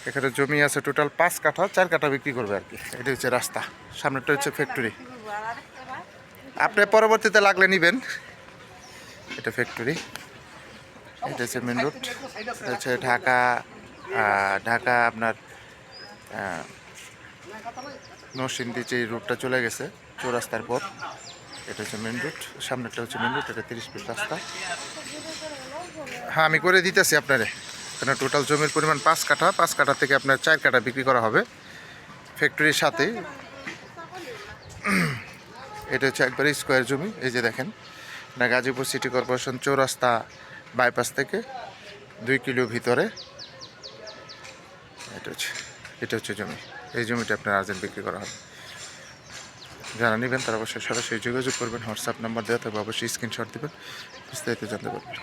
এখানে জমি আছে টোটাল 5 কাঠা, 4 কাঠা বিক্রি করবে আর কি। এটা হচ্ছে রাস্তা, সামনেটা হচ্ছে ফ্যাক্টরি। আপনি পরবর্তীতে লাগলে নেবেন। এটা ফ্যাক্টরি, এটা হচ্ছে মেন রোড, এটা হচ্ছে ঢাকা ঢাকা আপনার নরসিংদী যে রোডটা চলে গেছে চৌরাস্তার পর, এটা হচ্ছে মেন রোড। সামনেটা হচ্ছে মেন রোড, এটা 30 ফিট রাস্তা। হ্যাঁ, আমি করে দিতেছি আপনারে। এখানে টোটাল জমির পরিমাণ 5 কাঠা, 5 কাঠা থেকে আপনার 4 কাঠা বিক্রি করা হবে ফ্যাক্টরির সাথে। এটা হচ্ছে একবারে স্কোয়ার জমি। এই যে দেখেন, না গাজীপুর সিটি কর্পোরেশন চৌরাস্তা বাইপাস থেকে 2 কিলো ভিতরে। এটা হচ্ছে জমি। এই জমিটা আপনার আর্জেন্ট বিক্রি করা হবে। যারা নেবেন তারা অবশ্যই সরাসরি যোগাযোগ করবেন। হোয়াটসঅ্যাপ নাম্বার দেওয়া থাকবে, অবশ্যই স্ক্রিনশট দেবেন, বিস্তারিত জানতে পারবেন।